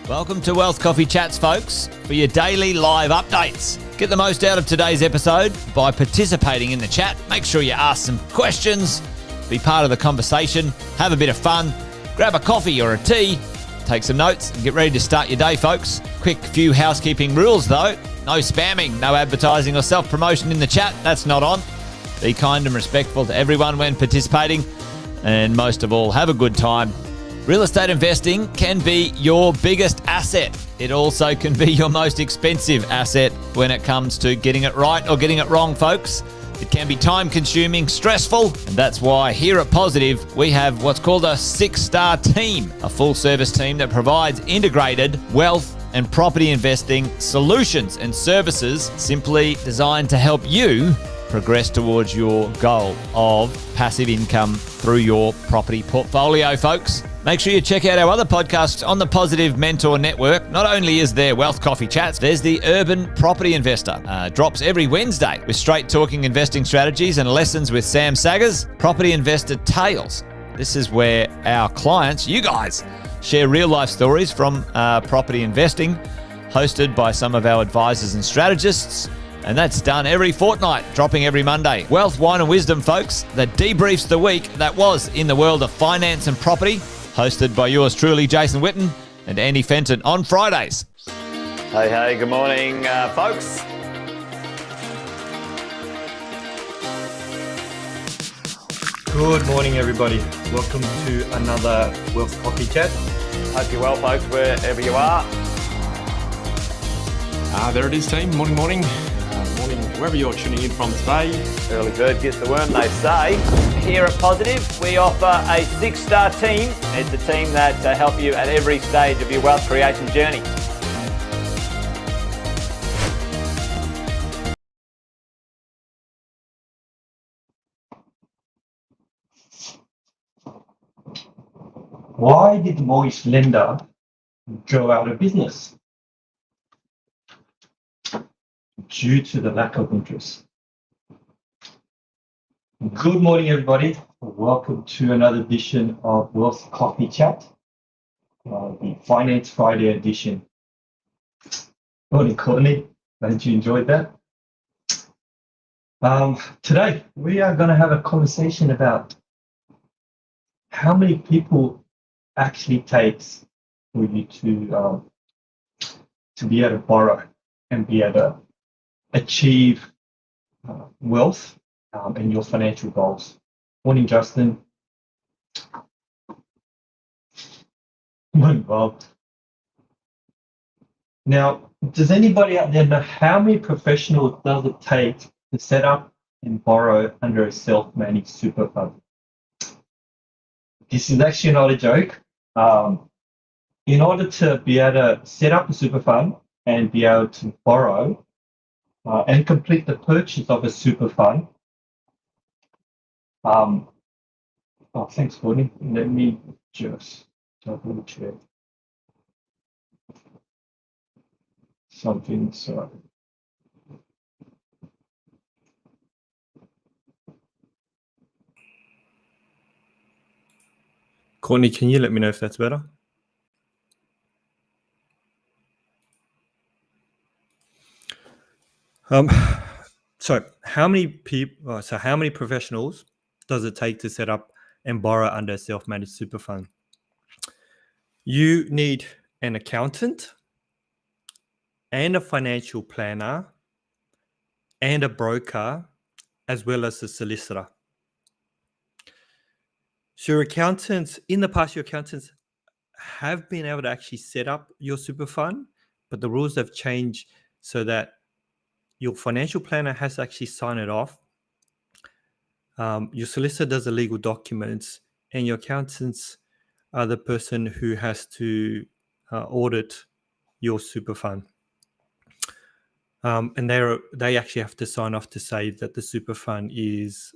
Welcome to Wealth Coffee Chats, folks, for your daily live updates. Get the most out of today's episode by participating in the chat. Make sure you ask some questions, be part of the conversation, have a bit of fun, grab a coffee or a tea, take some notes, and get ready to start your day, folks. Quick few housekeeping rules, though. No spamming, no advertising or self-promotion in the chat. That's not on. Be kind and respectful to everyone when participating. And most of all, have a good time. Real estate investing can be your biggest asset. It also can be your most expensive asset when it comes to getting it right or getting it wrong, folks. It can be time-consuming, stressful, and that's why here at Positive, we have what's called a 6-star team, a full-service team that provides integrated wealth and property investing solutions and services simply designed to help you progress towards your goal of passive income through your property portfolio, folks. Make sure you check out our other podcasts on the Positive Mentor Network. Not only is there Wealth Coffee Chats, there's the Urban Property Investor. Drops every Wednesday with straight talking investing strategies and lessons with Sam Saggers. Property Investor Tales. This is where our clients, you guys, share real life stories from property investing, hosted by some of our advisors and strategists. And that's done every fortnight, dropping every Monday. Wealth, Wine and Wisdom, folks, that debriefs the week that was in the world of finance and property, hosted by yours truly, Jason Witten and Andy Fenton on Fridays. Hey, good morning, folks. Good morning, everybody. Welcome to another Wealth Coffee Chat. Hope you're well, folks, wherever you are. There it is, team. Morning. Morning, wherever you're tuning in from today. Early bird gets the worm, they say. Here at Positive, we offer a 6-star team. It's a team that help you at every stage of your wealth creation journey. Why did the mortgage lender go out of business? Due to the lack of interest. Good morning, everybody. Welcome to another edition of Wealth Coffee Chat, the Finance Friday edition. Morning, Courtney. Glad you enjoyed that. Today, we are going to have a conversation about how many people actually takes for you to be able to borrow and be able to achieve wealth and your financial goals. Morning, Justin. Morning, Bob. Now, does anybody out there know how many professionals does it take to set up and borrow under a self-managed super fund? This is actually not a joke. In order to be able to set up a super fund and be able to borrow and complete the purchase of a super fund. Thanks, Courtney. Let me just double check something. Sorry. Courtney, can you let me know if that's better? So how many professionals does it take to set up and borrow under a self-managed super fund? You need an accountant and a financial planner and a broker, as well as a solicitor. So your accountants, in the past, your accountants have been able to actually set up your super fund, but the rules have changed so that your financial planner has to actually sign it off. Your solicitor does the legal documents, and your accountants are the person who has to audit your super fund. And they actually have to sign off to say that the super fund is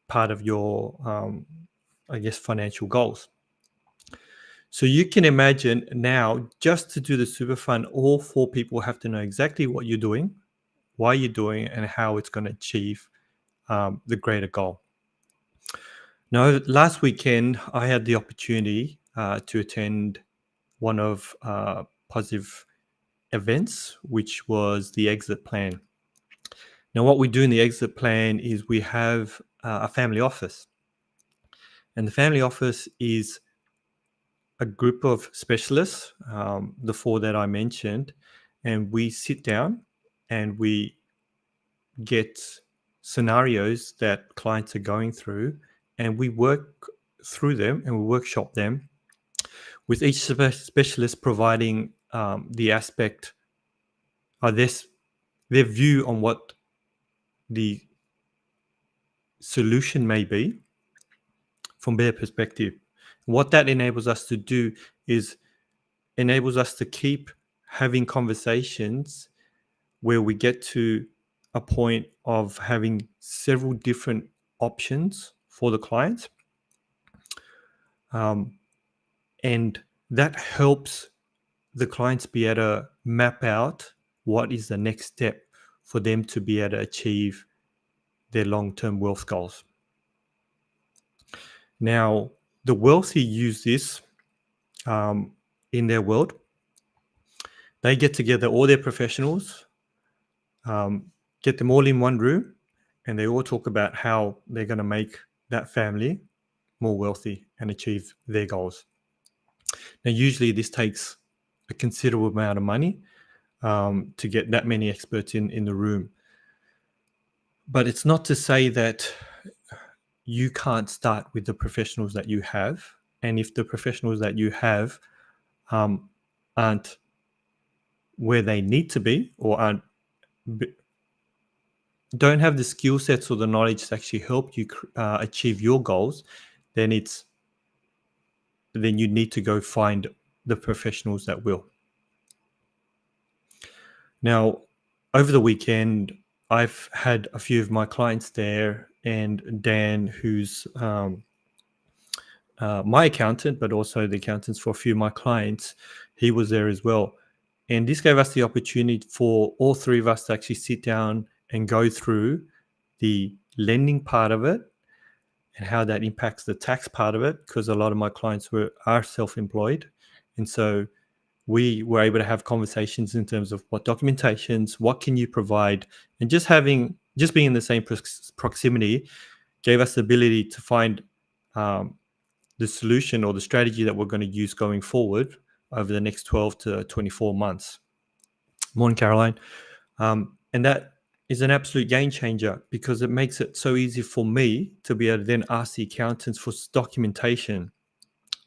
part of your, financial goals. So you can imagine now, just to do the super fund, all 4 people have to know exactly what you're doing, why you're doing, and how it's going to achieve the greater goal. Now, last weekend, I had the opportunity to attend one of Positive events, which was the exit plan. Now, what we do in the exit plan is we have a family office. And the family office is a group of specialists, the 4 that I mentioned, and we sit down and we get scenarios that clients are going through, and we work through them and we workshop them, with each specialist providing the aspect of their view on what the solution may be from their perspective. What that enables us to do is enables us to keep having conversations where we get to a point of having several different options for the client. And that helps the clients be able to map out what is the next step for them to be able to achieve their long-term wealth goals. Now, the wealthy use this in their world. They get together all their professionals, get them all in one room, and they all talk about how they're going to make that family more wealthy and achieve their goals. Now, usually this takes a considerable amount of money to get that many experts in the room. But it's not to say that you can't start with the professionals that you have. And if the professionals that you have aren't where they need to be, or don't have the skill sets or the knowledge to actually help you achieve your goals, then you need to go find the professionals that will. Now, over the weekend, I've had a few of my clients there, and Dan, who's my accountant, but also the accountants for a few of my clients, he was there as well. And this gave us the opportunity for all 3 of us to actually sit down and go through the lending part of it and how that impacts the tax part of it, because a lot of my clients are self-employed. And so we were able to have conversations in terms of what documentations, what can you provide, and just being in the same proximity gave us the ability to find the solution or the strategy that we're going to use going forward over the next 12 to 24 months. Morning, Caroline. And that is an absolute game changer, because it makes it so easy for me to be able to then ask the accountants for documentation.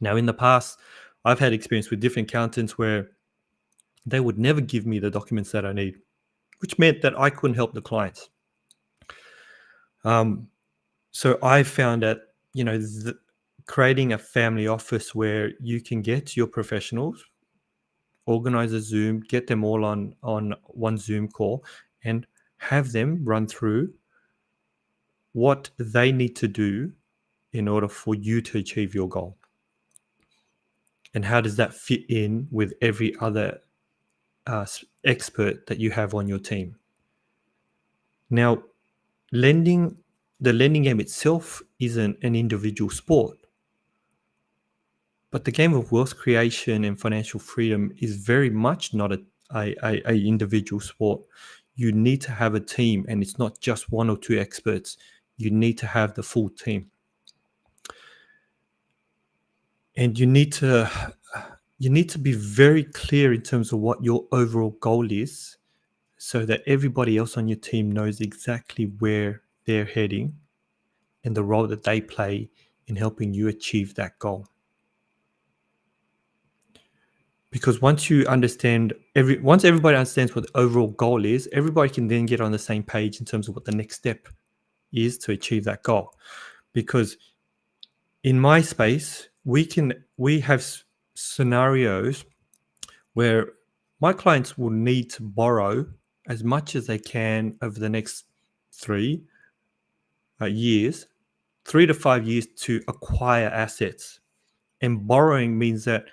Now, in the past, I've had experience with different accountants where they would never give me the documents that I need, which meant that I couldn't help the clients. So I found that, creating a family office where you can get your professionals, organize a Zoom, get them all on one Zoom call, and have them run through what they need to do in order for you to achieve your goal. And how does that fit in with every other expert that you have on your team? Now, the lending game itself isn't an individual sport. But the game of wealth creation and financial freedom is very much not a individual sport. You need to have a team, and it's not just 1 or 2 experts. You need to have the full team. And you need to be very clear in terms of what your overall goal is, so that everybody else on your team knows exactly where they're heading and the role that they play in helping you achieve that goal. Because once everybody understands what the overall goal is, everybody can then get on the same page in terms of what the next step is to achieve that goal. Because in my space, we have scenarios where my clients will need to borrow as much as they can over the next 3 years, 3 to 5 years, to acquire assets. And borrowing means that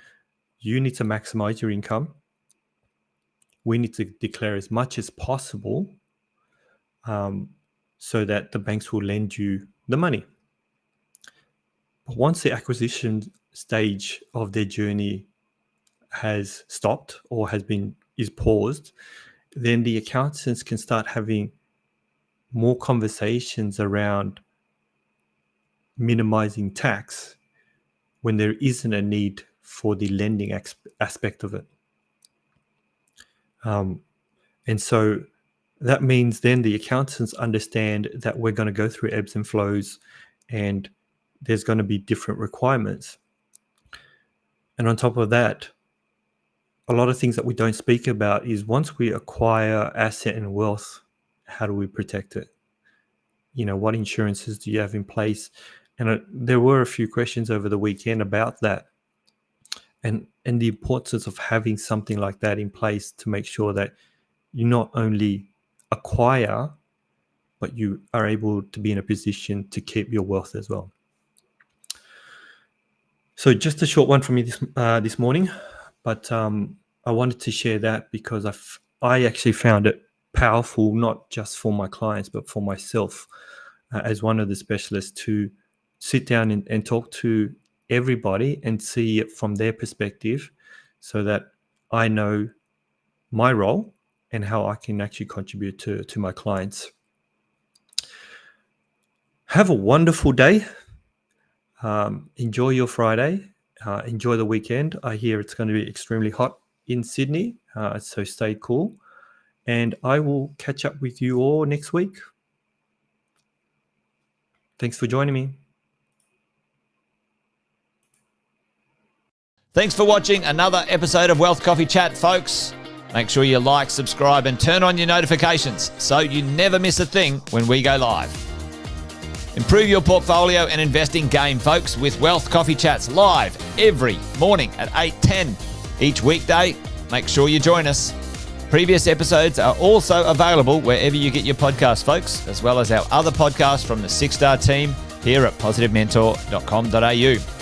you need to maximize your income. We need to declare as much as possible so that the banks will lend you the money. But once the acquisition stage of their journey has stopped or is paused, then the accountants can start having more conversations around minimizing tax when there isn't a need for the lending aspect of it. And so that means then the accountants understand that we're going to go through ebbs and flows, and there's going to be different requirements. And on top of that, a lot of things that we don't speak about is once we acquire asset and wealth, how do we protect it? What insurances do you have in place? And there were a few questions over the weekend about that, and the importance of having something like that in place to make sure that you not only acquire, but you are able to be in a position to keep your wealth as well. So just a short one from me this morning, but I wanted to share that because I actually found it powerful, not just for my clients, but for myself as one of the specialists, to sit down and talk to everybody and see it from their perspective, so that I know my role and how I can actually contribute to my clients. Have a wonderful day. Enjoy your Friday. Enjoy the weekend. I hear it's going to be extremely hot in Sydney, so stay cool. And I will catch up with you all next week. Thanks for joining me. Thanks for watching another episode of Wealth Coffee Chat, folks. Make sure you like, subscribe, and turn on your notifications so you never miss a thing when we go live. Improve your portfolio and investing game, folks, with Wealth Coffee Chats live every morning at 8:10 each weekday. Make sure you join us. Previous episodes are also available wherever you get your podcasts, folks, as well as our other podcasts from the 6 Star team here at positivementor.com.au.